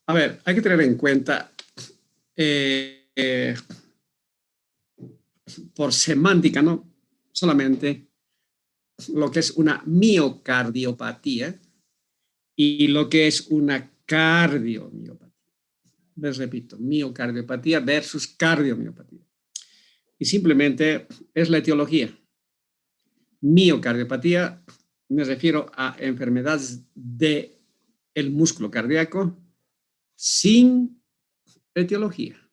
A ver, hay que tener en cuenta, por semántica, ¿no? Solamente lo que es una miocardiopatía y lo que es una cardiomiopatía. Les repito, miocardiopatía versus cardiomiopatía. Y simplemente es la etiología. Miocardiopatía, me refiero a enfermedades del músculo cardíaco sin etiología.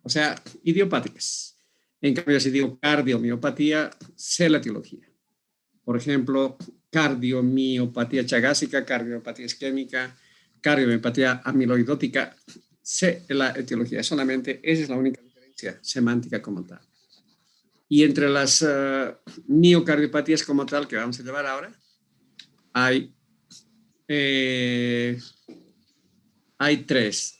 O sea, idiopáticas. En cambio, si digo cardiomiopatía, sé la etiología. Por ejemplo, cardiomiopatía chagásica, cardiomiopatía isquémica, cardiomiopatía amiloidótica, sé la etiología. Solamente esa es la única diferencia semántica como tal. Y entre las miocardiopatías como tal que vamos a llevar ahora, hay tres.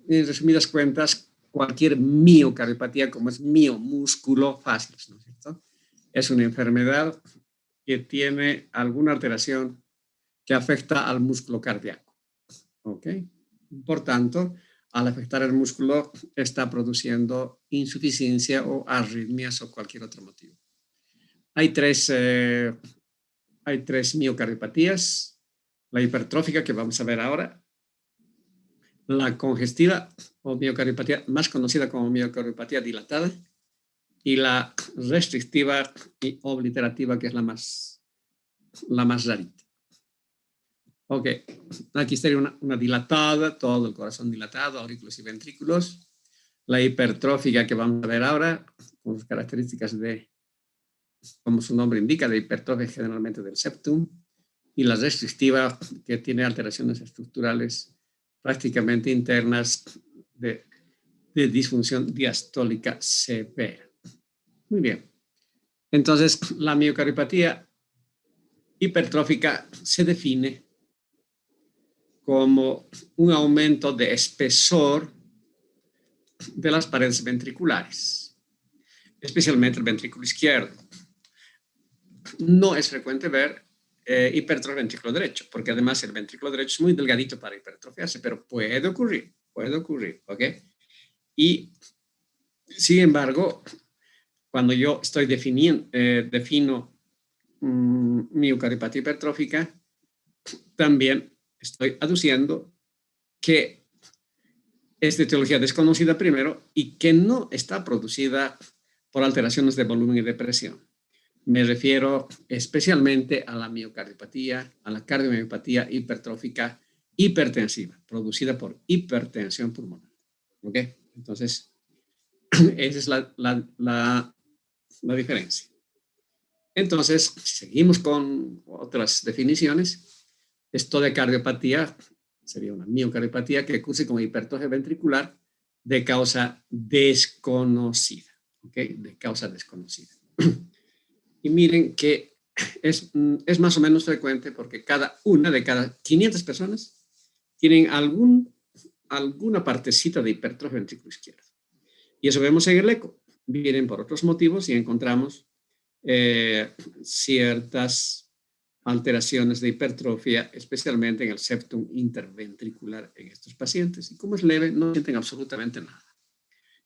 En resumidas cuentas, cualquier miocardiopatía, como es miomúsculo fácil, ¿no es cierto? Es una enfermedad que tiene alguna alteración que afecta al músculo cardíaco. ¿Ok? Por tanto, al afectar el músculo, está produciendo insuficiencia o arritmias o cualquier otro motivo. Hay tres miocardiopatías: la hipertrófica, que vamos a ver ahora, la congestiva o miocardiopatía, más conocida como miocardiopatía dilatada, y la restrictiva y obliterativa, que es la más rarita. Ok, aquí estaría una dilatada, todo el corazón dilatado, aurículos y ventrículos. La hipertrófica, que vamos a ver ahora, con sus características de, como su nombre indica, de hipertrofia generalmente del septum. Y la restrictiva, que tiene alteraciones estructurales prácticamente internas de disfunción diastólica severa. Muy bien. Entonces, la miocardiopatía hipertrófica se define como un aumento de espesor de las paredes ventriculares, especialmente el ventrículo izquierdo. No es frecuente ver hipertrofia del ventrículo derecho, porque además el ventrículo derecho es muy delgadito para hipertrofiarse, pero puede ocurrir, ¿ok? Y, sin embargo, cuando yo estoy defino miocardiopatía hipertrófica, también estoy aduciendo que es de etiología desconocida primero y que no está producida por alteraciones de volumen y de presión. Me refiero especialmente a la miocardiopatía, a la cardiomiopatía hipertrófica hipertensiva, producida por hipertensión pulmonar. ¿Ok? Entonces, esa es la diferencia. Entonces, si seguimos con otras definiciones, esto de cardiopatía sería una miocardiopatía que curse con hipertrofia ventricular de causa desconocida. ¿Ok? De causa desconocida. Y miren que es más o menos frecuente porque una de cada 500 personas tienen alguna partecita de hipertrofia ventrículo izquierdo. Y eso vemos en el eco. Vienen por otros motivos y encontramos ciertas alteraciones de hipertrofia, especialmente en el septum interventricular en estos pacientes. Y como es leve, no sienten absolutamente nada.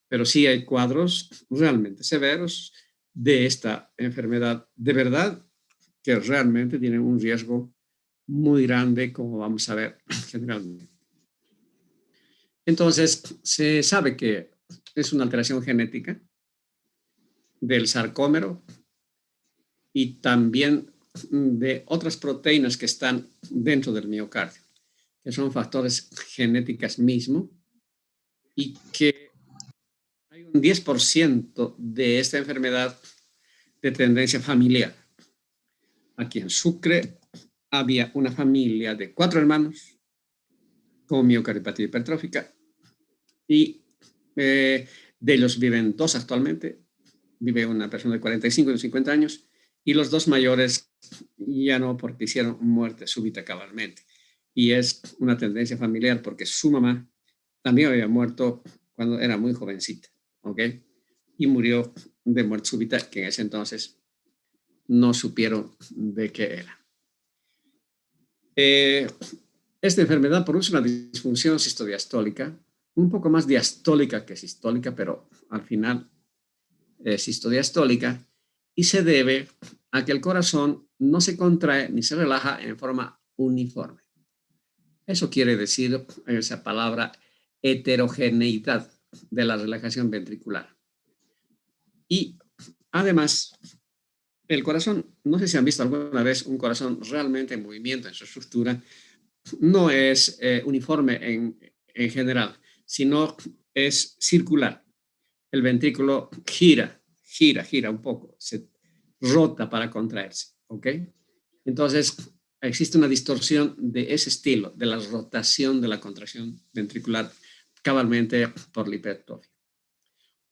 Pero sí hay cuadros realmente severos de esta enfermedad, de verdad, que realmente tienen un riesgo muy grande, como vamos a ver generalmente. Entonces, se sabe que es una alteración genética del sarcómero y también de otras proteínas que están dentro del miocardio, que son factores genéticos mismo, y que hay un 10% de esta enfermedad de tendencia familiar. Aquí en Sucre había una familia de 4 hermanos con miocardiopatía hipertrófica y de ellos viven 2 actualmente. Vive una persona de 45 y de 50 años y los 2 mayores ya no, porque hicieron muerte súbita cabalmente. Y es una tendencia familiar porque su mamá también había muerto cuando era muy jovencita, ¿ok? Y murió de muerte súbita, que en ese entonces no supieron de qué era. esta enfermedad produce una disfunción sistodiastólica, un poco más diastólica que sistólica, pero al final es sistodiastólica, y se debe a que el corazón no se contrae ni se relaja en forma uniforme. Eso quiere decir esa palabra heterogeneidad de la relajación ventricular. Y además, el corazón, no sé si han visto alguna vez un corazón realmente en movimiento en su estructura, no es uniforme en general, sino es circular. El ventrículo gira un poco, se rota para contraerse, ¿ok? Entonces, existe una distorsión de ese estilo, de la rotación de la contracción ventricular, cabalmente por la hipertrofia.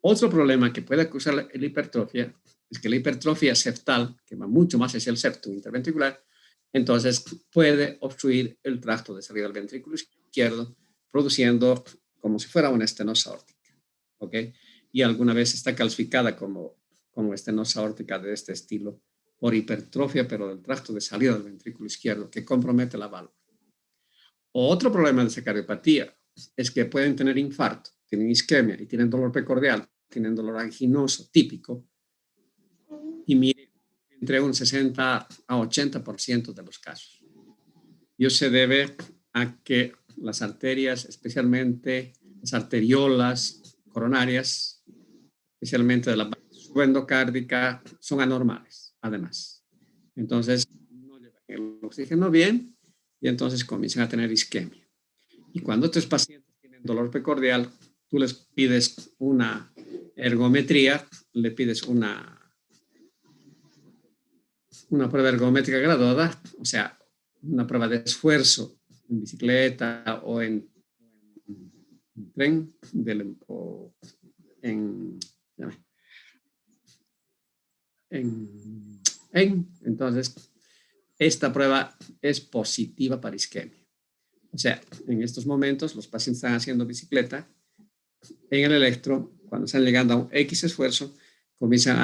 Otro problema que puede causar la hipertrofia es que la hipertrofia septal, que va mucho más hacia el septo interventricular, entonces puede obstruir el tracto de salida del ventrículo izquierdo, produciendo como si fuera una estenosis aórtica, ¿ok? Y alguna vez está calcificada como estenosis aórtica de este estilo por hipertrofia, pero del tracto de salida del ventrículo izquierdo, que compromete la válvula. Otro problema de esa cardiopatía es que pueden tener infarto, tienen isquemia y tienen dolor precordial, tienen dolor anginoso típico, y mire, entre un 60 a 80% de los casos. Y eso se debe a que las arterias, especialmente las arteriolas coronarias, especialmente de la base subendocárdica, son anormales, además. Entonces, no llevan el oxígeno bien y entonces comienzan a tener isquemia. Y cuando estos pacientes tienen dolor precordial, tú les pides una ergometría, le pides una prueba ergométrica graduada, o sea, una prueba de esfuerzo en bicicleta o en tren o en, entonces, esta prueba es positiva para isquemia. O sea, en estos momentos los pacientes están haciendo bicicleta, en el electro, cuando están llegando a un X esfuerzo, comienzan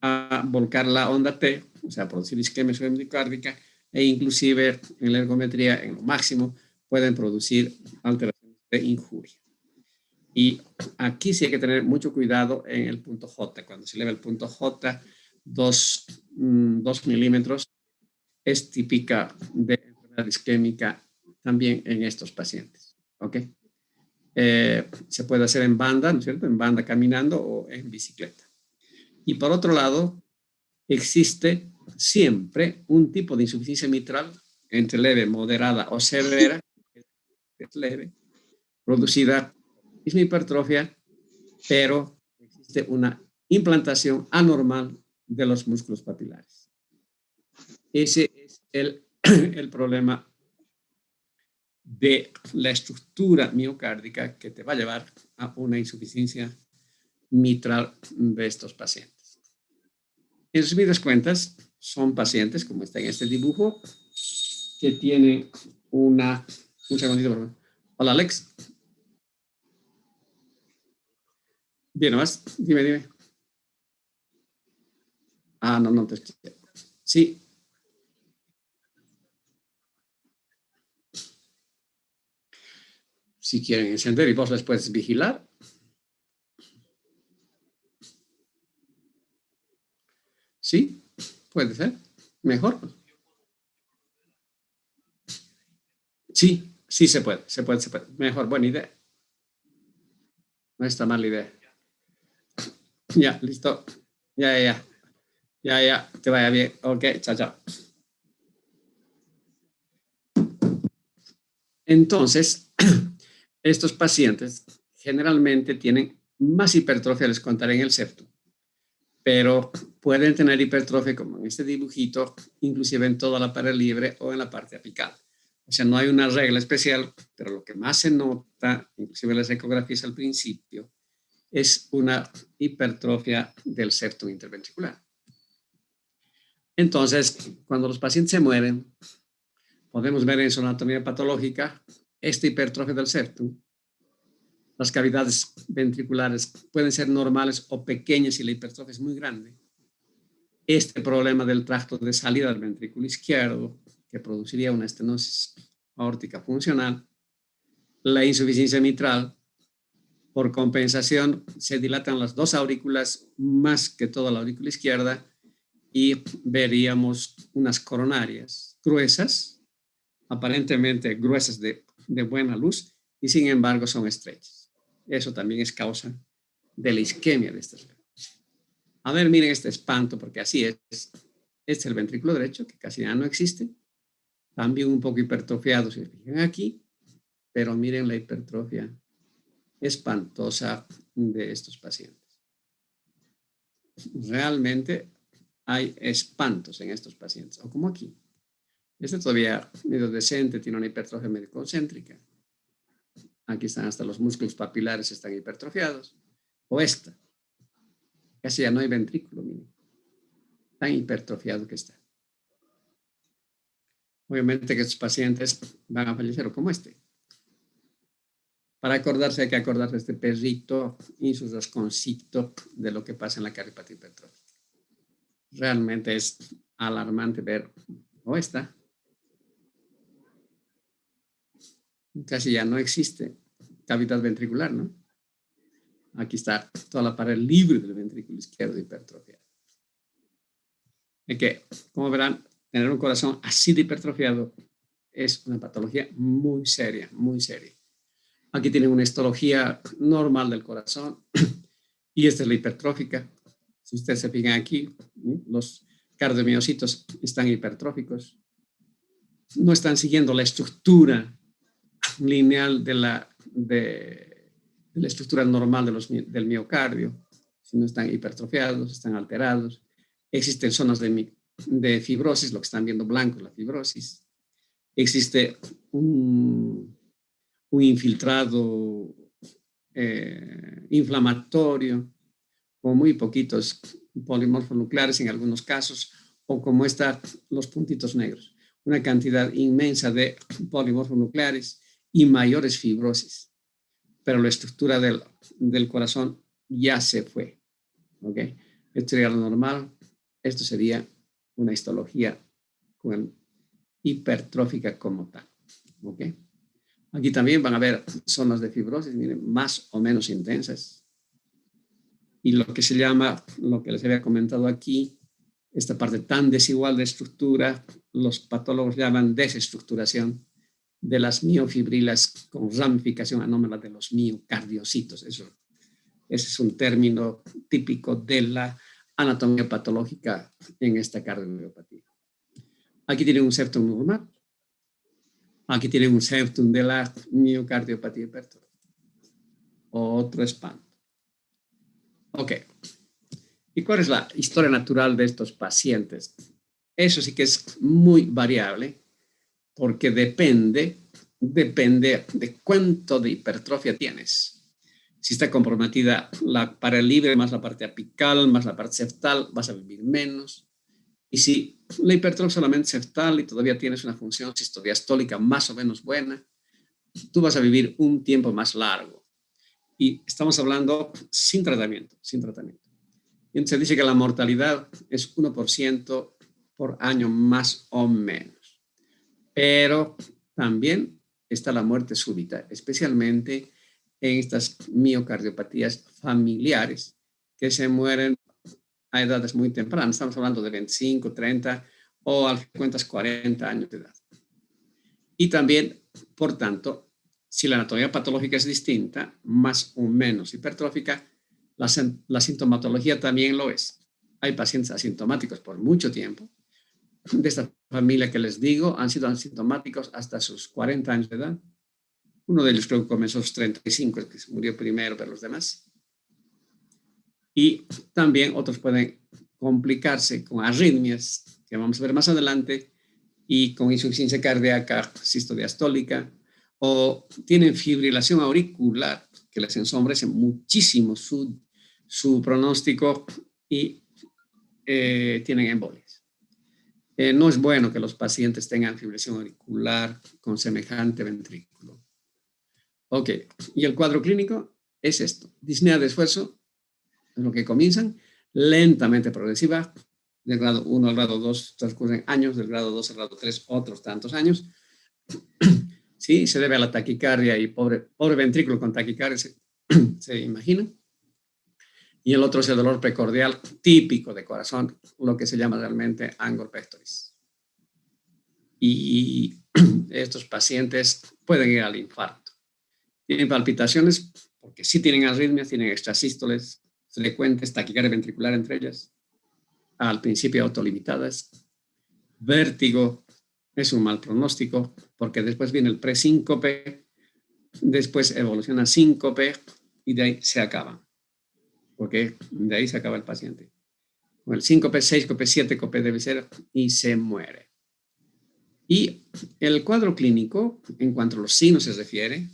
a volcar la onda T, o sea, a producir isquemia subendocárdica, e inclusive en la ergometría, en lo máximo, pueden producir alteraciones de injuria. Y aquí sí hay que tener mucho cuidado en el punto J. Cuando se eleva el punto J, 2 milímetros, es típica de enfermedad isquémica también en estos pacientes. ¿Ok? Se puede hacer en banda, ¿no es cierto? En banda caminando o en bicicleta. Y por otro lado, existe siempre un tipo de insuficiencia mitral entre leve, moderada o severa, es leve, producida por misma hipertrofia, pero existe una implantación anormal de los músculos papilares. Ese es el problema de la estructura miocárdica que te va a llevar a una insuficiencia mitral de estos pacientes. En resumidas cuentas, son pacientes, como está en este dibujo, que tienen una... Un segundito, por favor. Hola, Alex. Bien, nomás. Dime. Ah, no te escuché. Sí. Si quieren encender y vos les puedes vigilar. Sí, puede ser. Mejor. Sí, se puede. Mejor, buena idea. No está mal la idea. Ya, listo. Ya. Te vaya bien. Ok, chao. Entonces, estos pacientes generalmente tienen más hipertrofia, les contaré en el septo, pero pueden tener hipertrofia como en este dibujito, inclusive en toda la pared libre o en la parte apical. O sea, no hay una regla especial, pero lo que más se nota, inclusive en las ecografías al principio, es una hipertrofia del septo interventricular. Entonces, cuando los pacientes se mueren, podemos ver en su anatomía patológica esta hipertrofia del septum. Las cavidades ventriculares pueden ser normales o pequeñas si la hipertrofia es muy grande. Este problema del tracto de salida del ventrículo izquierdo, que produciría una estenosis aórtica funcional, la insuficiencia mitral. Por compensación, se dilatan las dos aurículas más que toda la aurícula izquierda y veríamos unas coronarias gruesas, aparentemente gruesas de buena luz, y sin embargo son estrechas. Eso también es causa de la isquemia de estas venas. A ver, miren este espanto, porque así es. Este es el ventrículo derecho, que casi ya no existe. También un poco hipertrofiado, si se fijan aquí, pero miren la hipertrofia espantosa de estos pacientes. Realmente hay espantos en estos pacientes, o como aquí. Este todavía medio decente, tiene una hipertrofia medio concéntrica. Aquí están hasta los músculos papilares, están hipertrofiados. O esta, casi ya no hay ventrículo, miren. Tan hipertrofiado que está. Obviamente que estos pacientes van a fallecer, o como este. Para acordarse, hay que acordarse de este perrito y su rasconcito de lo que pasa en la cardiopatía hipertrófica. Realmente es alarmante ver, o esta, casi ya no existe cavidad ventricular, ¿no? Aquí está toda la pared libre del ventrículo izquierdo hipertrofiado. Es que, como verán, tener un corazón así de hipertrofiado es una patología muy seria, muy seria. Aquí tienen una histología normal del corazón y esta es la hipertrófica. Si ustedes se fijan aquí, los cardiomiocitos están hipertróficos. No están siguiendo la estructura lineal de la estructura normal del miocardio, sino están hipertrofiados, están alterados. Existen zonas de fibrosis, lo que están viendo blanco, la fibrosis. Existe un infiltrado inflamatorio, con muy poquitos polimorfos nucleares en algunos casos, o como están los puntitos negros, una cantidad inmensa de polimorfos nucleares y mayores fibrosis, pero la estructura del corazón ya se fue. ¿Okay? Esto sería lo normal. Esto sería una histología hipertrófica como tal. ¿Okay? Aquí también van a ver zonas de fibrosis, miren, más o menos intensas. Y lo que se llama, lo que les había comentado aquí, esta parte tan desigual de estructura, los patólogos llaman desestructuración de las miofibrilas con ramificación anómala de los miocardiocitos. Ese es un término típico de la anatomía patológica en esta cardiomiopatía. Aquí tienen un septum normal. Aquí tienen un septum de la miocardiopatía hipertrófica. Otro espanto. Ok. ¿Y cuál es la historia natural de estos pacientes? Eso sí que es muy variable porque depende de cuánto de hipertrofia tienes. Si está comprometida la pared libre más la parte apical más la parte septal, vas a vivir menos. Y si la hipertrofia solamente septal y todavía tienes una función sistodiastólica más o menos buena, tú vas a vivir un tiempo más largo. Y estamos hablando sin tratamiento, sin tratamiento. Y entonces se dice que la mortalidad es 1% por año más o menos. Pero también está la muerte súbita, especialmente en estas miocardiopatías familiares que se mueren a edades muy tempranas. Estamos hablando de 25, 30 o al cuentas 40 años de edad. Y también, por tanto, si la anatomía patológica es distinta, más o menos hipertrófica, la sintomatología también lo es. Hay pacientes asintomáticos por mucho tiempo. De esta familia que les digo, han sido asintomáticos hasta sus 40 años de edad. Uno de ellos creo que comenzó a sus 35, el que se murió primero, pero los demás. Y también otros pueden complicarse con arritmias, que vamos a ver más adelante, y con insuficiencia cardíaca sistodiastólica, o tienen fibrilación auricular, que les ensombrece muchísimo su pronóstico y tienen embolias. No es bueno que los pacientes tengan fibrilación auricular con semejante ventrículo. Ok, y el cuadro clínico es esto. Disnea de esfuerzo, es lo que comienzan, lentamente progresiva, del grado 1 al grado 2 transcurren años, del grado 2 al grado 3 otros tantos años. ¿sí? Se debe a la taquicardia y pobre ventrículo con taquicardia, se imaginan. Y el otro es el dolor precordial típico de corazón, lo que se llama realmente angor pectoris. Y estos pacientes pueden ir al infarto. Tienen palpitaciones porque sí tienen arritmias, tienen extrasístoles frecuentes, taquicardia ventricular entre ellas, al principio autolimitadas. Vértigo es un mal pronóstico porque después viene el presíncope, después evoluciona síncope y de ahí se acaba. Porque de ahí se acaba el paciente. Con el síncope, 6-cope, 7-cope debe ser y se muere. Y el cuadro clínico, en cuanto a los signos se refiere,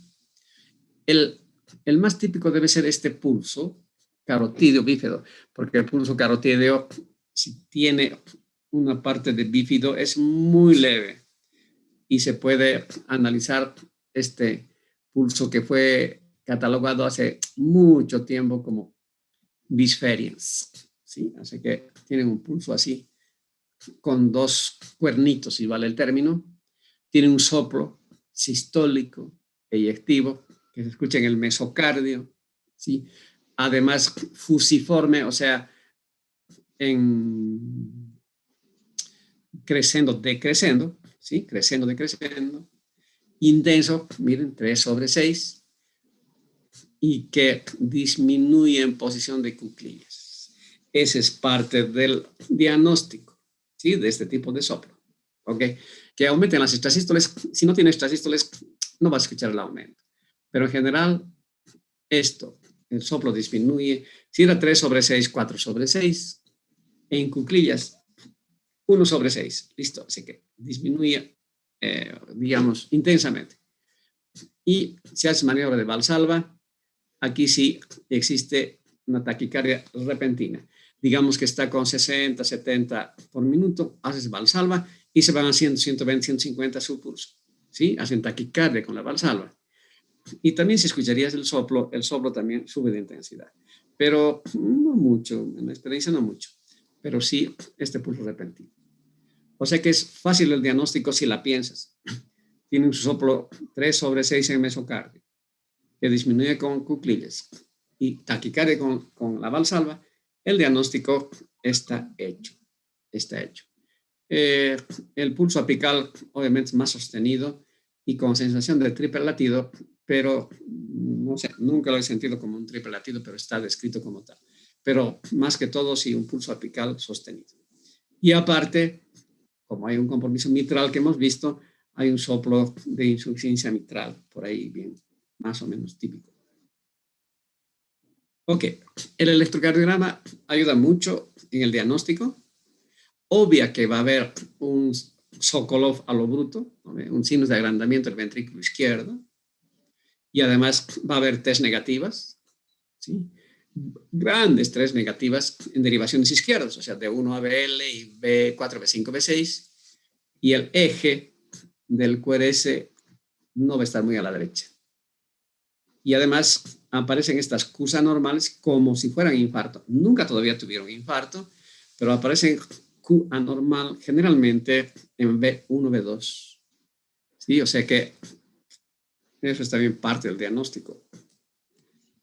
el más típico debe ser este pulso carotídeo bífido, porque el pulso carotídeo, si tiene una parte de bífido, es muy leve y se puede analizar este pulso que fue catalogado hace mucho tiempo como bisferians, ¿sí? Así que tienen un pulso así, con dos cuernitos, si vale el término. Tienen un soplo sistólico, eyectivo, que se escucha en el mesocardio, ¿sí? Además, fusiforme, o sea, en creciendo, decreciendo, ¿sí? Creciendo, decreciendo. Intenso, miren, 3/6, y que disminuye en posición de cuclillas. Ese es parte del diagnóstico, ¿sí? De este tipo de soplo, ¿ok? Que aumenten las extrasístoles. Si no tiene extrasístoles, no vas a escuchar el aumento. Pero en general, esto, el soplo disminuye. Si era 3/6, 4/6, en cuclillas, 1/6, listo. Así que disminuye, digamos, intensamente. Y si haces maniobra de Valsalva, aquí sí existe una taquicardia repentina. Digamos que está con 60, 70 por minuto, haces Valsalva y se van haciendo 120, 150 su pulso, ¿sí? Hacen taquicardia con la Valsalva. Y también si escucharías el soplo también sube de intensidad. Pero no mucho, en la experiencia no mucho, pero sí este pulso repentino. O sea que es fácil el diagnóstico si la piensas. Tiene un soplo 3/6 en mesocardio, que disminuye con cuclillas y taquicardia con la Valsalva. El diagnóstico está hecho. Está hecho. El pulso apical obviamente es más sostenido y con sensación de triple latido, pero no sé, nunca lo he sentido como un triple latido, pero está descrito como tal. Pero más que todo, sí, un pulso apical sostenido. Y aparte, como hay un compromiso mitral que hemos visto, hay un soplo de insuficiencia mitral, por ahí bien, más o menos típico. Ok, el electrocardiograma ayuda mucho en el diagnóstico. Obvia que va a haber un Sokolov a lo bruto, un sinus de agrandamiento del ventrículo izquierdo, y además va a haber test negativas, ¿sí? Grandes test negativas en derivaciones izquierdas, o sea, de 1-ABL y B4, B5, B6, y el eje del QRS no va a estar muy a la derecha. Y además aparecen estas Qs anormales como si fueran infarto. Nunca todavía tuvieron infarto, pero aparecen Q anormal generalmente en B1, B2. ¿Sí? O sea que eso es también parte del diagnóstico.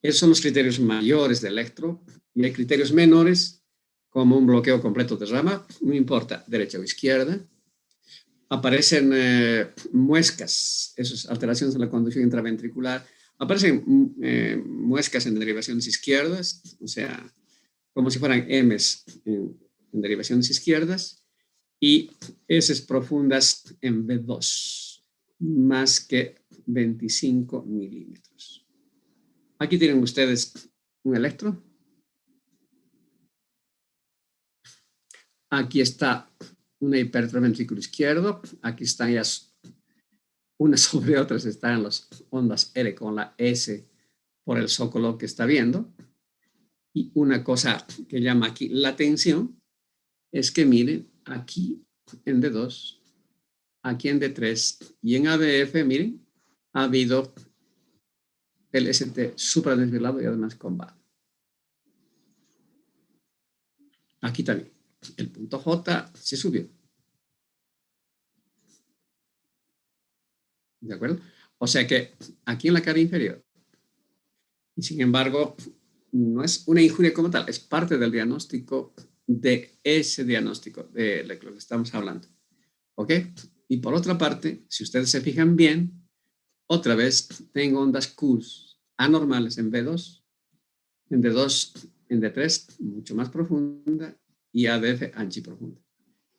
Esos son los criterios mayores de electro y hay criterios menores como un bloqueo completo de rama, no importa derecha o izquierda. Aparecen muescas, esas alteraciones en la conducción intraventricular. Aparecen muescas en derivaciones izquierdas, o sea, como si fueran M's en derivaciones izquierdas, y S profundas en B2, más que 25 milímetros. Aquí tienen ustedes un electro. Aquí está una hipertroventrículo izquierdo. Aquí están ya unas sobre otras, están las ondas R con la S por el zócalo que está viendo. Y una cosa que llama aquí la atención es que miren aquí en D2, aquí en D3 y en ABF, miren, ha habido el ST supradesvelado y además con VAD. Aquí también. El punto J se subió. ¿De acuerdo? O sea que aquí en la cara inferior, y sin embargo, no es una injuria como tal, es parte del diagnóstico de ese diagnóstico de lo que estamos hablando. ¿Ok? Y por otra parte, si ustedes se fijan bien, otra vez tengo ondas Q anormales en B2, en D2, en D3, mucho más profunda, y ADF anchiprofunda.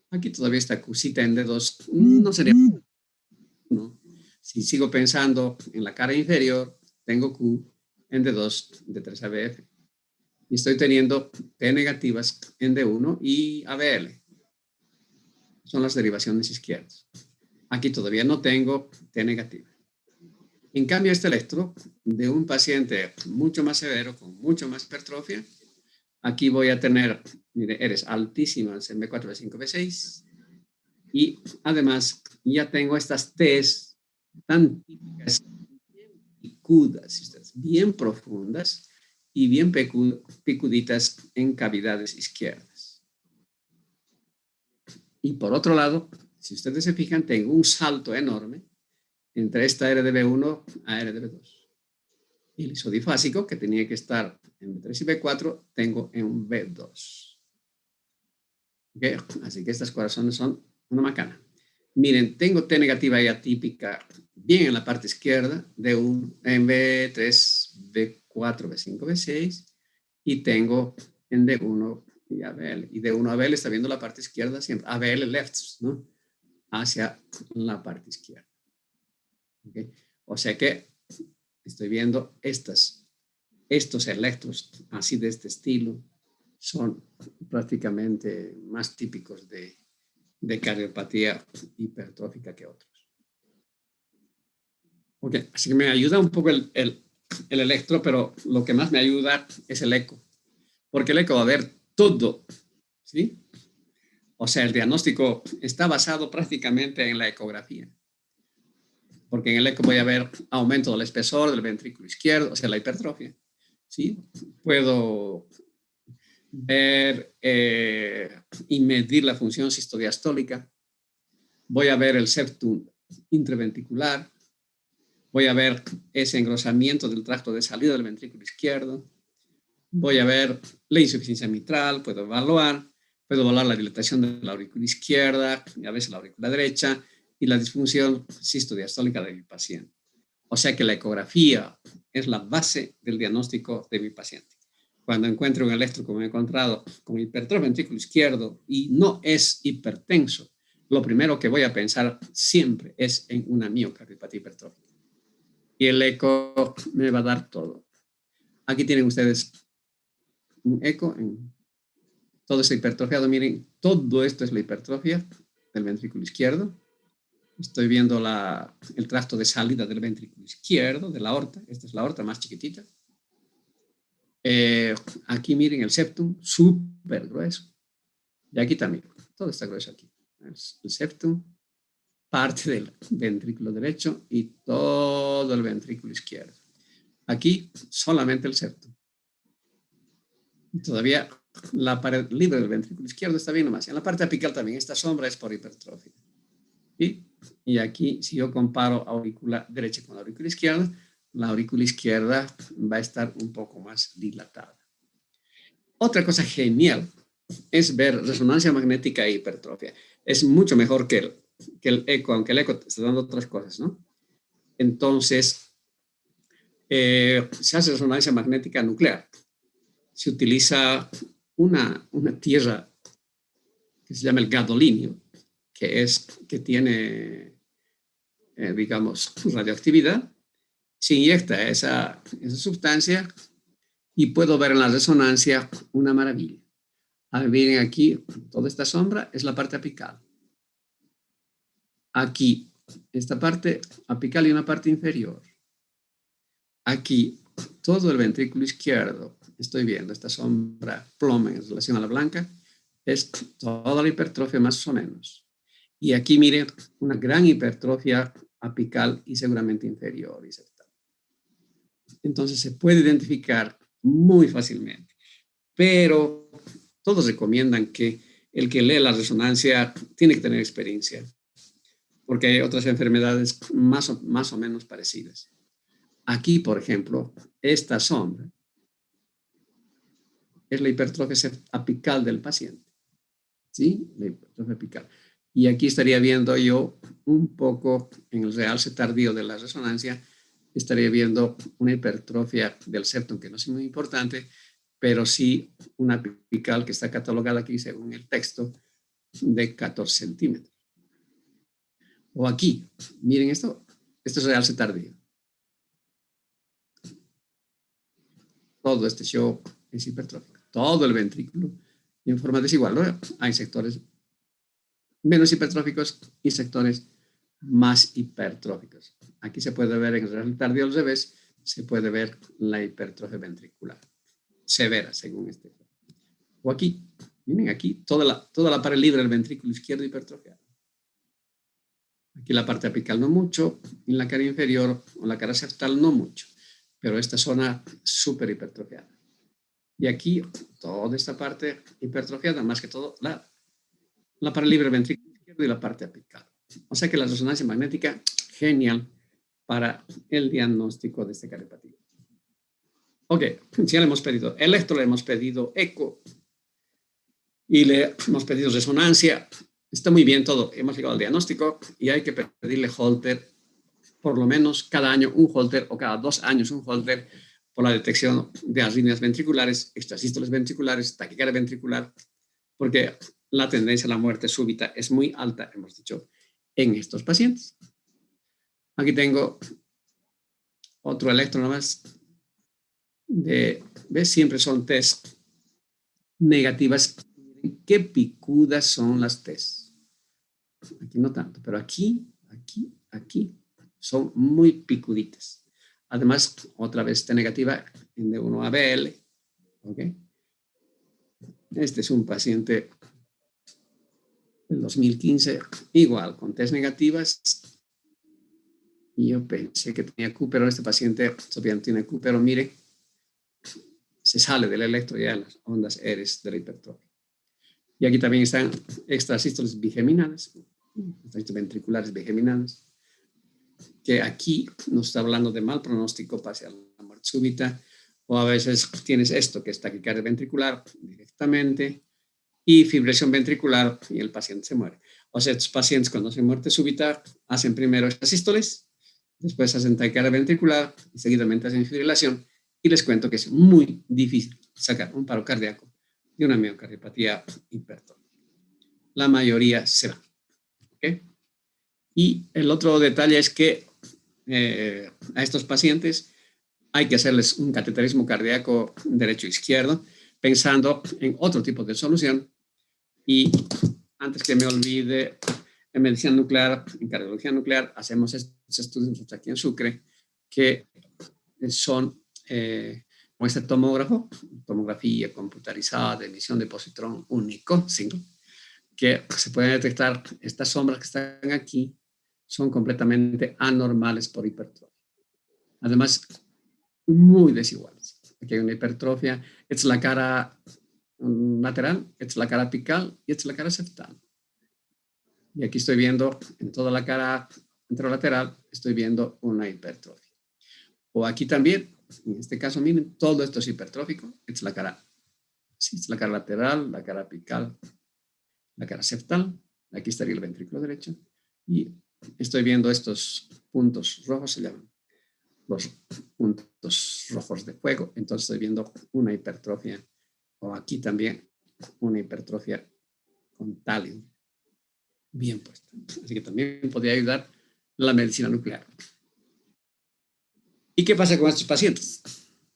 Aquí todavía está Qcita en D2, no sería, ¿no? Si sigo pensando en la cara inferior, tengo Q en D2, D3 ABF. Y estoy teniendo T negativas en D1 y ABL. Son las derivaciones izquierdas. Aquí todavía no tengo T negativa. En cambio, este electro de un paciente mucho más severo, con mucho más hipertrofia, aquí voy a tener, mire, eres altísimas en B4, B5, B6, y además ya tengo estas T's tan típicas, bien picudas, bien profundas y bien picuditas en cavidades izquierdas. Y por otro lado, si ustedes se fijan, tengo un salto enorme entre esta RDB1 a RDB2. Y el isodifásico, que tenía que estar en B3 y B4, tengo en B2. ¿Okay? Así que estas corazones son una macana. Miren, tengo T negativa y atípica bien en la parte izquierda, D1, en B3, B4, B5, B6, y tengo en D1 y ABL. Y D1 ABL está viendo la parte izquierda siempre, ABL left, ¿no? Hacia la parte izquierda. ¿Okay? O sea que estoy viendo estos electros así de este estilo son prácticamente más típicos de cardiopatía hipertrófica que otros. Ok, así que me ayuda un poco el electro, pero lo que más me ayuda es el eco, porque el eco va a ver todo, ¿sí? O sea, el diagnóstico está basado prácticamente en la ecografía, porque en el eco voy a ver aumento del espesor del ventrículo izquierdo, o sea, la hipertrofia, ¿sí? Puedo ver y medir la función sistodiastólica, voy a ver el septum intraventricular, voy a ver ese engrosamiento del tracto de salida del ventrículo izquierdo, voy a ver la insuficiencia mitral, puedo evaluar la dilatación de la aurícula izquierda, y a veces la aurícula derecha, y la disfunción sistodiastólica de mi paciente. O sea que la ecografía es la base del diagnóstico de mi paciente. Cuando encuentro un electro como he encontrado con hipertrofia ventrículo izquierdo y no es hipertenso, lo primero que voy a pensar siempre es en una miocardiopatía hipertrófica. Y el eco me va a dar todo. Aquí tienen ustedes un eco en todo ese hipertrofiado. Miren, todo esto es la hipertrofia del ventrículo izquierdo. Estoy viendo el tracto de salida del ventrículo izquierdo, de la aorta. Esta es la aorta más chiquitita. Aquí miren el septum, súper grueso. Y aquí también, todo está grueso aquí. El septum, parte del ventrículo derecho y todo el ventrículo izquierdo. Aquí solamente el septum. Y todavía la pared libre del ventrículo izquierdo está bien nomás. En la parte apical también, esta sombra es por hipertrofia. Y aquí, si yo comparo aurícula derecha con la aurícula izquierda, la aurícula izquierda va a estar un poco más dilatada. Otra cosa genial es ver resonancia magnética e hipertrofia. Es mucho mejor que el eco, aunque el eco está dando otras cosas, ¿no? Entonces, se hace resonancia magnética nuclear. Se utiliza una tierra que se llama el gadolinio, que tiene, digamos, radioactividad. Se inyecta esa sustancia y puedo ver en la resonancia una maravilla. Miren aquí, toda esta sombra es la parte apical. Aquí, esta parte apical y una parte inferior. Aquí, todo el ventrículo izquierdo, estoy viendo esta sombra plomen en relación a la blanca, es toda la hipertrofia más o menos. Y aquí, miren, una gran hipertrofia apical y seguramente inferior y septal. Entonces, se puede identificar muy fácilmente. Pero todos recomiendan que el que lee la resonancia tiene que tener experiencia. porque hay otras enfermedades más o menos parecidas. Aquí, por ejemplo, esta sombra es la hipertrofia apical del paciente, ¿sí? La hipertrofia apical. Y aquí estaría viendo yo un poco en el realce tardío de la resonancia, estaría viendo una hipertrofia del septum, que no es muy importante, pero sí una apical que está catalogada aquí según el texto de 14 centímetros. O aquí, miren esto es realce tardío. Todo este show es hipertrófico. Todo el ventrículo en forma desigual, ¿no? Hay sectores menos hipertróficos y sectores más hipertróficos. Aquí se puede ver en el realce tardío al revés, se puede ver la hipertrofia ventricular severa, según este. O aquí, miren aquí, toda la pared libre del ventrículo izquierdo hipertrofiado. Aquí la parte apical no mucho, en la cara inferior o la cara septal no mucho, pero esta zona súper hipertrofiada. Y aquí toda esta parte hipertrofiada, más que todo la pared libre del ventrículo izquierdo y la parte apical. O sea que la resonancia magnética, genial para el diagnóstico de este cardiopatía. Ok, ya le hemos pedido electro, le hemos pedido eco y le hemos pedido resonancia. Está muy bien todo. Hemos llegado al diagnóstico y hay que pedirle Holter, por lo menos cada año un Holter o cada 2 años un Holter por la detección de arritmias ventriculares, extrasístoles ventriculares, taquicardia ventricular, porque la tendencia a la muerte súbita es muy alta, hemos dicho, en estos pacientes. Aquí tengo otro electro nomás. ¿Ves? Siempre son test negativas. Qué picudas son las test. Aquí no tanto, pero aquí son muy picuditas. Además, otra vez T negativa en D1ABL. ¿Okay? Este es un paciente del 2015, igual, con test negativas. Y yo pensé que tenía Q, pero este paciente todavía no tiene Q, pero mire, se sale del electro ya en las ondas ERES de la hipertrofia. Y aquí también están extrasístoles bigeminales, ventriculares bigeminales, que aquí nos está hablando de mal pronóstico hacia la muerte súbita, o a veces tienes esto, que es taquicardia ventricular directamente, y fibrilación ventricular, y el paciente se muere. O sea, estos pacientes cuando hacen muerte súbita, hacen primero extrasístoles, después hacen taquicardia ventricular, y seguidamente hacen fibrilación, y les cuento que es muy difícil sacar un paro cardíaco de una miocardiopatía hipertrófica. La mayoría se va. ¿Okay? Y el otro detalle es que a estos pacientes hay que hacerles un cateterismo cardíaco derecho-izquierdo, pensando en otro tipo de solución. Y antes que me olvide, en medicina nuclear, en cardiología nuclear, hacemos estos estudios aquí en Sucre, que son con este tomógrafo, tomografía computarizada de emisión de positrón único, single, que se pueden detectar estas sombras que están aquí, son completamente anormales por hipertrofia. Además, muy desiguales. Aquí hay una hipertrofia, esta es la cara lateral, esta es la cara apical y esta es la cara septal. Y aquí estoy viendo en toda la cara anterolateral, estoy viendo una hipertrofia. O aquí también, en este caso, miren, todo esto es hipertrófico. Esta es la cara, sí, esta es la cara lateral, la cara apical, la cara septal. Aquí estaría el ventrículo derecho. Y estoy viendo estos puntos rojos, se llaman los puntos rojos de fuego. Entonces estoy viendo una hipertrofia. O aquí también una hipertrofia con talio bien puesta. Así que también podría ayudar la medicina nuclear. ¿Y qué pasa con estos pacientes?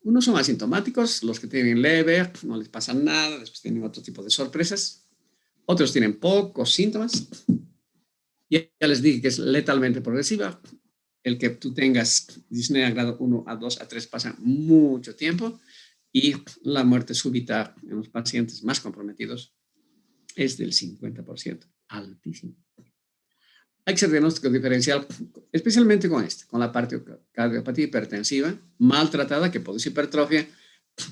Unos son asintomáticos, los que tienen leve, no les pasa nada, después tienen otro tipo de sorpresas. Otros tienen pocos síntomas. Y ya les dije que es letalmente progresiva. El que tú tengas disnea grado 1 a 2 a 3 pasa mucho tiempo y la muerte súbita en los pacientes más comprometidos es del 50%, altísimo. Hay que hacer diagnóstico diferencial, especialmente con la parte cardiopatía hipertensiva, maltratada, que produce hipertrofia,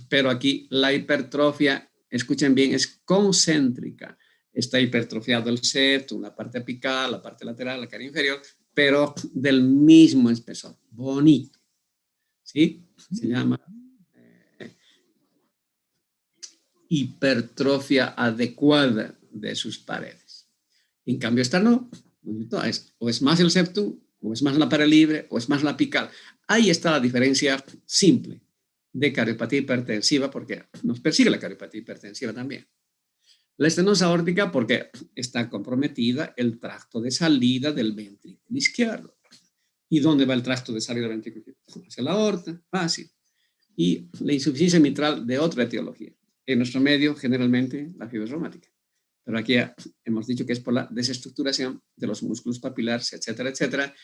pero aquí la hipertrofia, escuchen bien, es concéntrica. está hipertrofiado el septum, la parte apical, la parte lateral, la cara inferior, pero del mismo espesor, bonito, ¿sí? Se llama hipertrofia adecuada de sus paredes. En cambio, esta no, o es más el septum, o es más la pared libre, o es más la apical. Ahí está la diferencia simple de cardiopatía hipertensiva, porque nos persigue la cardiopatía hipertensiva también. La estenosis aórtica porque está comprometida el tracto de salida del ventrículo izquierdo. ¿Y dónde va el tracto de salida del ventrículo izquierdo? Hacia la aorta, fácil. Y la insuficiencia mitral de otra etiología. En nuestro medio, generalmente, la fibrosis reumática. Pero aquí hemos dicho que es por la desestructuración de los músculos papilares, etcétera, etcétera.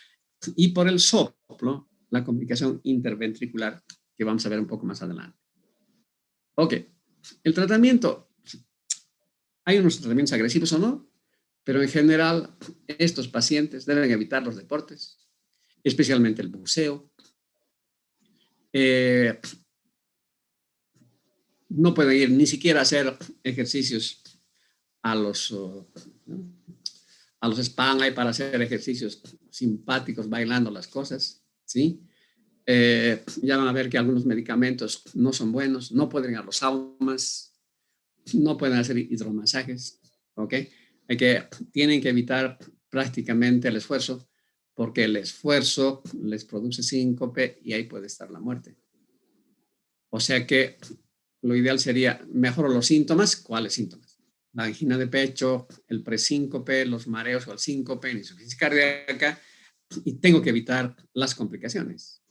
Y por el soplo, la complicación interventricular, que vamos a ver un poco más adelante. Ok, el tratamiento. Hay unos tratamientos agresivos o no, pero en general estos pacientes deben evitar los deportes, especialmente el buceo. No pueden ir ni siquiera a hacer ejercicios a los spa para hacer ejercicios simpáticos, bailando las cosas, ¿sí? Ya van a ver que algunos medicamentos no son buenos, no pueden ir a los saunas, no pueden hacer hidromasajes, ¿ok? Tienen que evitar prácticamente el esfuerzo, porque el esfuerzo les produce síncope y ahí puede estar la muerte. O sea que lo ideal sería, mejoro los síntomas. ¿Cuáles síntomas? La angina de pecho, el presíncope, los mareos o el síncope, la insuficiencia cardíaca, y tengo que evitar las complicaciones.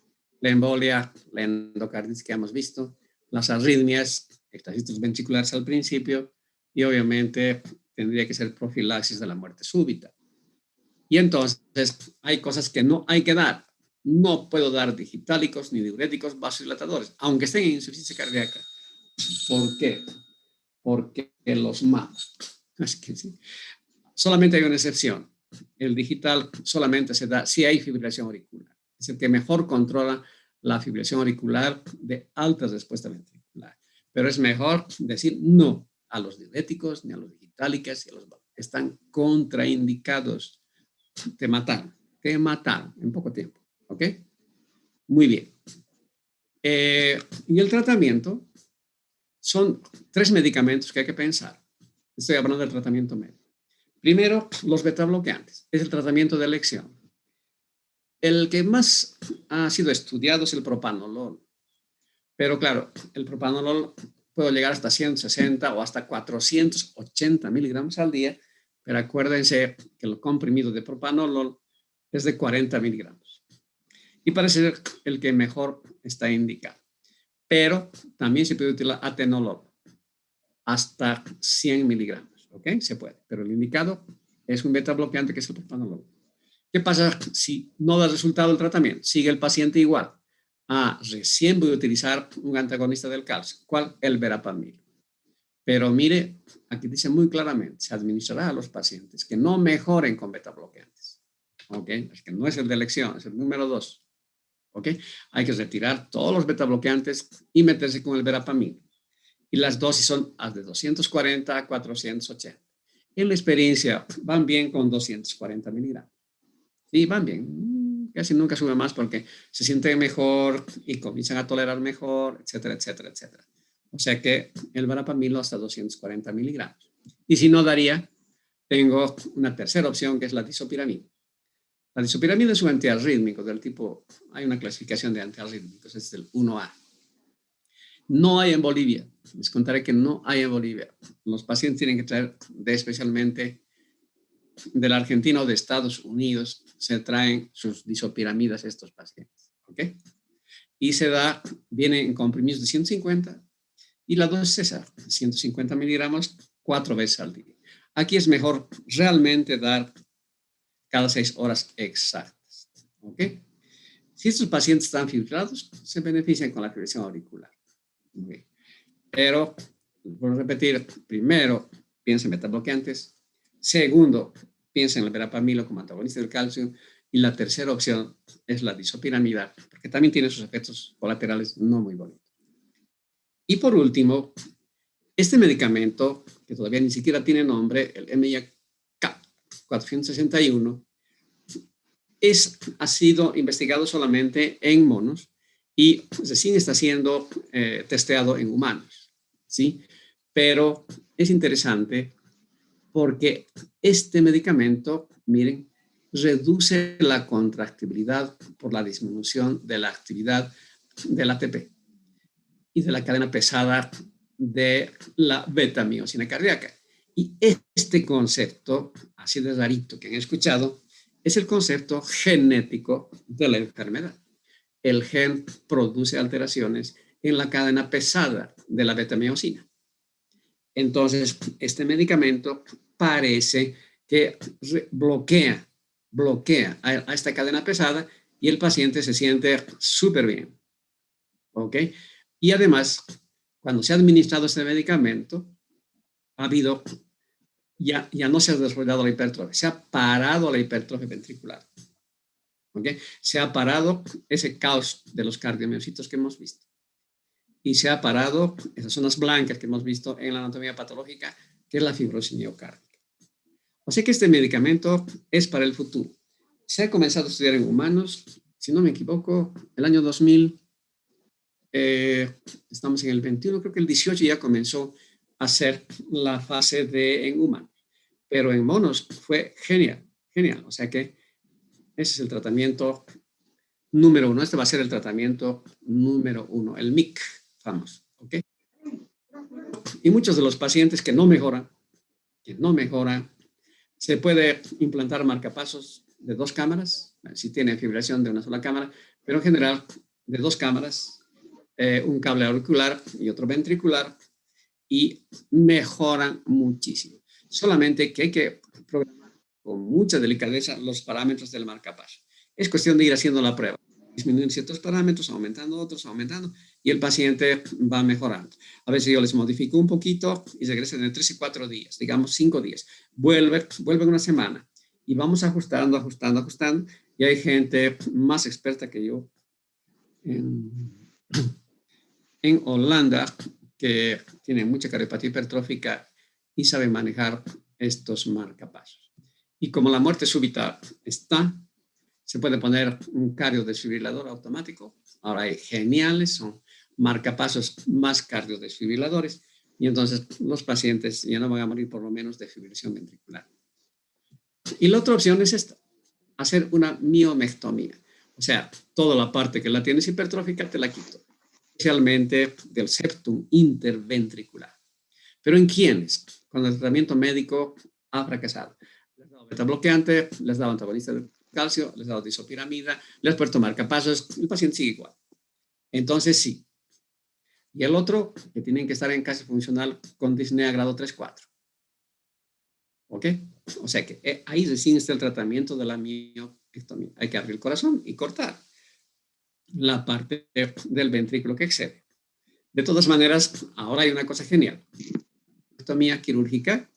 La embolia, la endocarditis que hemos visto, las arritmias, ectasitis ventriculares al principio, y obviamente tendría que ser profilaxis de la muerte súbita. Y entonces hay cosas que no hay que dar. No puedo dar digitálicos ni diuréticos vasodilatadores, aunque estén en insuficiencia cardíaca. ¿Por qué? Porque los mato. Es que sí. Solamente hay una excepción. El digital solamente se da si hay fibrilación auricular. Es el que mejor controla la fibrilación auricular de alta respuesta ventricular. Pero es mejor decir no a los diuréticos ni a los digitálicos. Están contraindicados. Te mataron en poco tiempo. ¿Ok? Muy bien. Y el tratamiento son 3 medicamentos que hay que pensar. Estoy hablando del tratamiento médico. Primero, los betabloqueantes. Es el tratamiento de elección. El que más ha sido estudiado es el propanolol. Pero claro, el propanolol puede llegar hasta 160 o hasta 480 miligramos al día, pero acuérdense que el comprimido de propanolol es de 40 miligramos. Y parece ser el que mejor está indicado. Pero también se puede utilizar atenolol hasta 100 miligramos, ¿ok? Se puede, pero el indicado es un beta bloqueante que es el propanolol. ¿Qué pasa si no da resultado el tratamiento? Sigue el paciente igual. Recién voy a utilizar un antagonista del calcio. ¿Cuál? El verapamil. Pero mire, aquí dice muy claramente, se administrará a los pacientes que no mejoren con beta bloqueantes, ¿ok? Es que no es el de elección, es el número 2. ¿Ok? Hay que retirar todos los beta bloqueantes y meterse con el verapamil. Y las dosis son de 240 a 480. En la experiencia van bien con 240 miligramos. Sí, van bien. Casi nunca sube más porque se sienten mejor y comienzan a tolerar mejor, etcétera, etcétera, etcétera. O sea que el verapamil hasta 240 miligramos. Y si no daría, tengo una tercera opción que es la disopiramida. La disopiramida es un antiarrítmico del tipo, hay una clasificación de antiarrítmicos, es el 1A. No hay en Bolivia, les contaré que no hay en Bolivia. Los pacientes tienen que traer especialmente de la Argentina o de Estados Unidos, se traen sus disopiramidas estos pacientes, ¿ok? Y viene en comprimidos de 150 y la dosis es esa, 150 miligramos 4 veces al día. Aquí es mejor realmente dar cada 6 horas exactas, ¿ok? Si estos pacientes están fibrilados, se benefician con la fibrilación auricular. ¿Okay? Pero, por repetir, primero, piensa en betabloqueantes. Segundo, piensa en el verapamilo como antagonista del calcio. Y la tercera opción es la disopiramida, porque también tiene sus efectos colaterales no muy bonitos. Y por último, Este medicamento, que todavía ni siquiera tiene nombre, el MIAK-461, ha sido investigado solamente en monos y recién está siendo testeado en humanos, ¿sí? Pero es interesante porque este medicamento, miren, reduce la contractibilidad por la disminución de la actividad del ATP y de la cadena pesada de la beta-miosina cardíaca. Y este concepto, así de rarito que han escuchado, es el concepto genético de la enfermedad. El gen produce alteraciones en la cadena pesada de la beta-miosina. Entonces, este medicamento parece que bloquea a esta cadena pesada y el paciente se siente súper bien. ¿Ok? Y además, cuando se ha administrado este medicamento, ha habido, ya no se ha desarrollado la hipertrofia, se ha parado la hipertrofia ventricular. ¿Ok? Se ha parado ese caos de los cardiomiocitos que hemos visto. Y se ha parado esas zonas blancas que hemos visto en la anatomía patológica, que es la fibrosis miocárdica. O sea que este medicamento es para el futuro. Se ha comenzado a estudiar en humanos, si no me equivoco, el año 2000, estamos en el 21, creo que el 18 ya comenzó a hacer la fase en humanos. Pero en monos fue genial. O sea que ese es el tratamiento número 1. Este va a ser el tratamiento número 1, el MIC famoso. ¿Ok? Y muchos de los pacientes que no mejoran, se puede implantar marcapasos de 2 cámaras, si tiene fibrilación de una sola cámara, pero en general de 2 cámaras, un cable auricular y otro ventricular, y mejoran muchísimo. Solamente que hay que programar con mucha delicadeza los parámetros del marcapaso. Es cuestión de ir haciendo la prueba, disminuir ciertos parámetros, aumentando otros, y el paciente va mejorando. A veces yo les modifico un poquito y regresan en 3 y 4 días, digamos 5 días. Vuelven una semana y vamos ajustando. Y hay gente más experta que yo en Holanda que tiene mucha cardiopatía hipertrófica y sabe manejar estos marcapasos. Y como la muerte súbita se puede poner un cardiodesfibrilador automático. Ahora hay geniales, son marcapasos más cardiodesfibriladores, y entonces los pacientes ya no van a morir por lo menos de fibrilación ventricular. Y la otra opción es esta, hacer una miomectomía. O sea, toda la parte que la tienes hipertrófica te la quito, especialmente del septum interventricular. ¿Pero en quiénes? Cuando el tratamiento médico ha fracasado. Les ha dado beta bloqueante, les ha dado antagonista de calcio, les ha dado disopiramida, les ha puesto marcapasos, el paciente sigue igual. Entonces sí. Y el otro, que tienen que estar en casa funcional con disnea grado 3-4. ¿Ok? O sea que ahí recién está el tratamiento de la miomectomía. Hay que abrir el corazón y cortar la parte del ventrículo que excede. De todas maneras, ahora hay una cosa genial. Miomectomía quirúrgica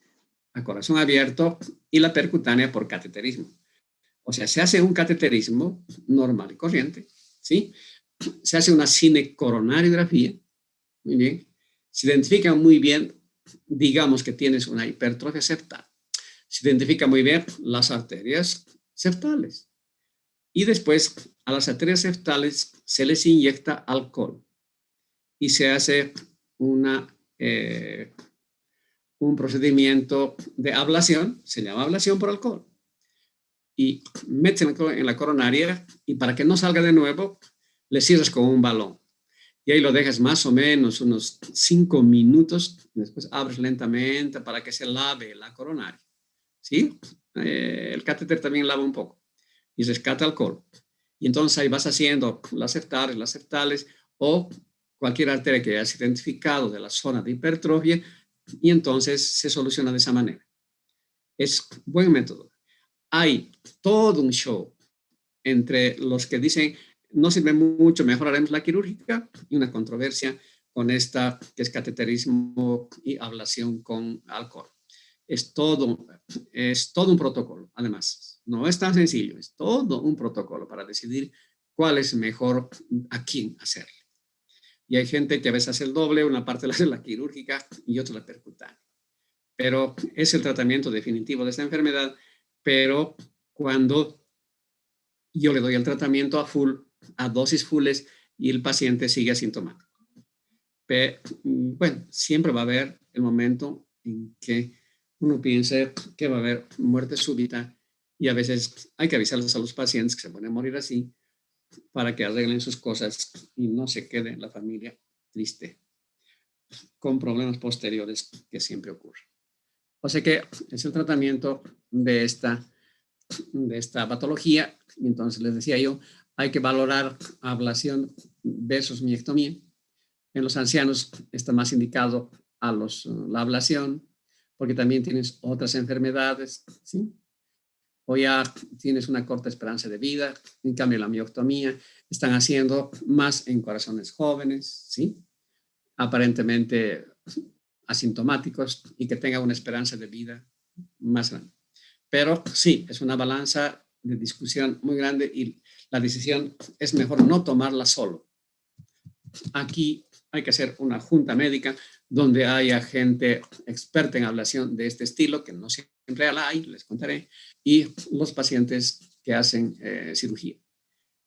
a corazón abierto y la percutánea por cateterismo. O sea, se hace un cateterismo normal y corriente, ¿sí? Se hace una cinecoronariografía, muy bien. Se identifica muy bien, digamos que tienes una hipertrofia septal. Se identifica muy bien las arterias septales. Y después a las arterias septales se les inyecta alcohol y se hace un procedimiento de ablación, se llama ablación por alcohol. Y metes en la coronaria y para que no salga de nuevo, le cierras con un balón. Y ahí lo dejas más o menos unos 5 minutos. Después abres lentamente para que se lave la coronaria. ¿Sí? El catéter también lava un poco. Y rescata alcohol. Y entonces ahí vas haciendo las septales o cualquier arteria que hayas identificado de la zona de hipertrofia, y entonces se soluciona de esa manera. Es buen método. Hay todo un show entre los que dicen no sirve mucho, mejor haremos la quirúrgica, y una controversia con esta que es cateterismo y ablación con alcohol. Es todo un protocolo, además. No es tan sencillo, es todo un protocolo para decidir cuál es mejor a quién hacerle. Y hay gente que a veces hace el doble, una parte la hace la quirúrgica y otra la percutánea. Pero es el tratamiento definitivo de esta enfermedad, pero cuando yo le doy el tratamiento a full, a dosis fulles, y el paciente sigue asintomático. Pero, bueno, siempre va a haber el momento en que uno piense que va a haber muerte súbita y a veces hay que avisarles a los pacientes que se pueden morir así para que arreglen sus cosas y no se quede la familia triste con problemas posteriores que siempre ocurren. O sea que es el tratamiento de esta patología. Y entonces les decía yo, hay que valorar ablación versus miectomía. En los ancianos está más indicado la ablación, porque también tienes otras enfermedades, ¿sí? O ya tienes una corta esperanza de vida. En cambio, la miectomía están haciendo más en corazones jóvenes, ¿sí? Aparentemente asintomáticos y que tengan una esperanza de vida más grande. Pero sí, es una balanza de discusión muy grande y la decisión es mejor no tomarla solo. Aquí hay que hacer una junta médica donde haya gente experta en ablación de este estilo, que no siempre la hay, les contaré, y los pacientes que hacen cirugía.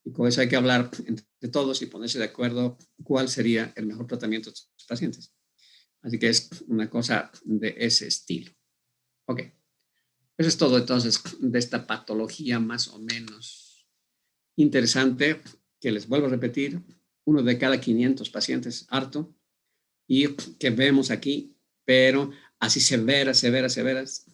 Y con eso hay que hablar entre todos y ponerse de acuerdo cuál sería el mejor tratamiento de estos pacientes. Así que es una cosa de ese estilo. Ok. Eso es todo entonces de esta patología más o menos interesante, que les vuelvo a repetir, uno de cada 500 pacientes harto, y que vemos aquí, pero así severas,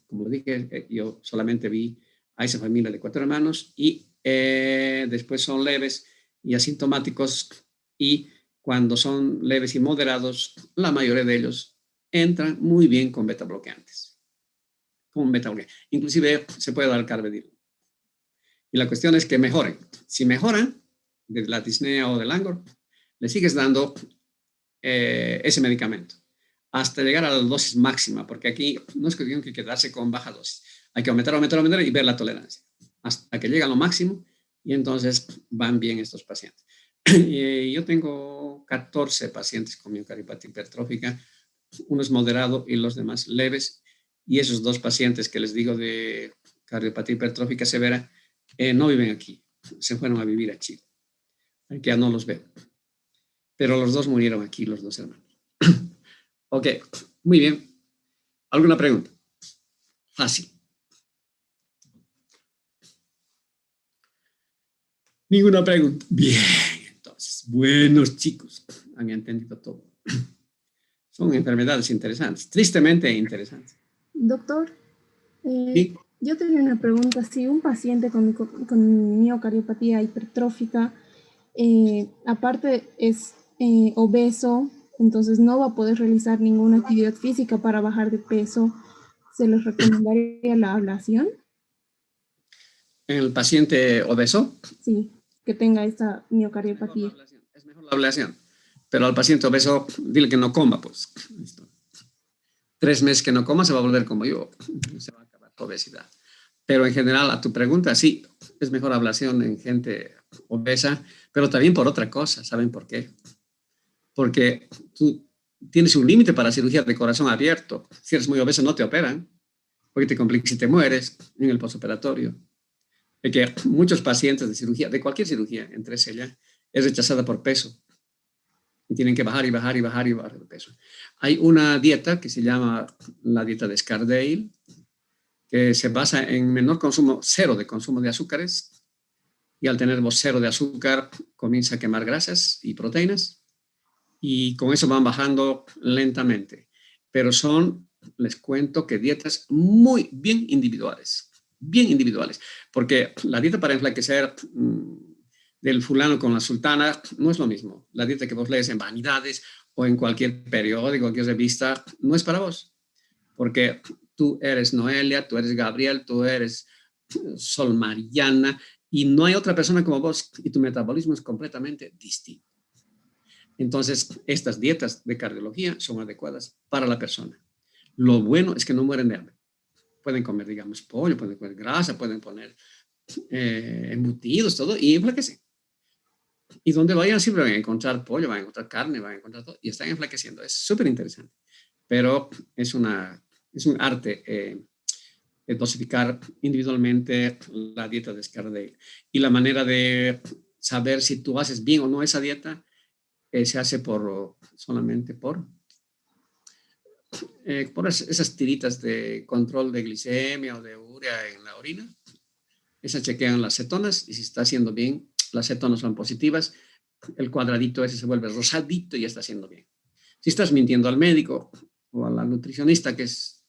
como dije, yo solamente vi a esa familia de 4 hermanos y después son leves y asintomáticos, y cuando son leves y moderados, la mayoría de ellos entran muy bien con beta bloqueantes. Inclusive se puede dar carvedil. Y la cuestión es que mejoren. Si mejoran de la disnea o del Angor, le sigues dando ese medicamento hasta llegar a la dosis máxima, porque aquí no es que tengan que quedarse con baja dosis. Hay que aumentar y ver la tolerancia hasta que llega a lo máximo, y entonces van bien estos pacientes. Yo tengo 14 pacientes con miocardiopatía hipertrófica, uno es moderado y los demás leves, y esos 2 pacientes que les digo de cardiopatía hipertrófica severa no viven aquí, se fueron a vivir a Chile, que ya no los veo, pero los 2 murieron aquí, los 2 hermanos. Ok, muy bien. ¿Alguna pregunta? Fácil. Ninguna pregunta. Bien, entonces, buenos chicos, han entendido todo. Son enfermedades interesantes, tristemente interesantes. Doctor, ¿Sí? yo tenía una pregunta. Si un paciente con miocardiopatía hipertrófica, aparte es obeso, entonces no va a poder realizar ninguna actividad física para bajar de peso, ¿se les recomendaría la ablación? En el paciente obeso, Sí, que tenga esta miocardiopatía. es mejor la ablación. Pero al paciente obeso, dile que no coma, pues. 3 meses que no coma, se va a volver como yo. Se va a acabar la obesidad. Pero en general, a tu pregunta, sí, es mejor ablación en gente obesa, pero también por otra cosa. ¿Saben por qué? Porque tú tienes un límite para cirugía de corazón abierto. Si eres muy obeso, no te operan, porque te complica y te mueres en el postoperatorio. De que muchos pacientes de cirugía, de cualquier cirugía, entre ella, es rechazada por peso. Y tienen que bajar de peso. Hay una dieta que se llama la dieta de Scardale, que se basa en menor consumo, cero de consumo de azúcares, y al tener cero de azúcar comienza a quemar grasas y proteínas, y con eso van bajando lentamente. Pero son, les cuento, que dietas muy bien individuales, porque la dieta para enflaquecer del fulano con la sultana no es lo mismo. La dieta que vos lees en Vanidades o en cualquier periódico, cualquier revista, no es para vos, porque tú eres Noelia, tú eres Gabriel, tú eres Sol Mariana, y no hay otra persona como vos, y tu metabolismo es completamente distinto. Entonces, estas dietas de cardiología son adecuadas para la persona. Lo bueno es que no mueren de hambre. Pueden comer, digamos, pollo, pueden comer grasa, pueden poner embutidos, todo, y enflaquecen. Y donde vayan siempre van a encontrar pollo, van a encontrar carne, van a encontrar todo, y están enflaqueciendo. Es súper interesante. Pero es un arte dosificar individualmente la dieta de Scardale. Y la manera de saber si tú haces bien o no esa dieta se hace solamente por esas tiritas de control de glicemia o de urea en la orina. Esas chequean las cetonas y si está haciendo bien, las cetonas son positivas, el cuadradito ese se vuelve rosadito y ya está haciendo bien. Si estás mintiendo al médico o a la nutricionista que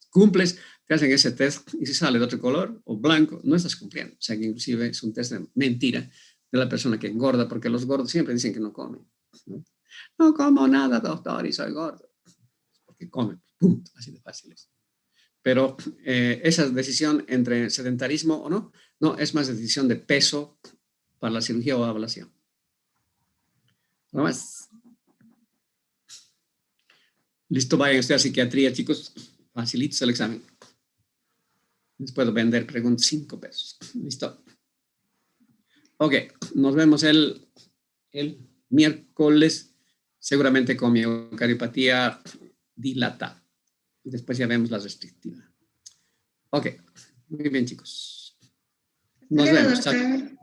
cumples, te hacen ese test y si sale de otro color o blanco, no estás cumpliendo. O sea que inclusive es un test de mentira de la persona que engorda, porque los gordos siempre dicen que no comen. No como nada, doctor, y soy gordo. Porque comen, punto, así de fácil es. Pero esa decisión entre sedentarismo o no, no, es más decisión de peso para la cirugía o ablación. Nada más. Listo, vayan a estudiar psiquiatría, chicos. Facilitos el examen. Les puedo vender preguntas 5 pesos. Listo. Ok, nos vemos el miércoles, seguramente con mi eucariopatía dilatada. Y después ya vemos la restrictiva. Ok, muy bien, chicos. Nos vemos. Chao.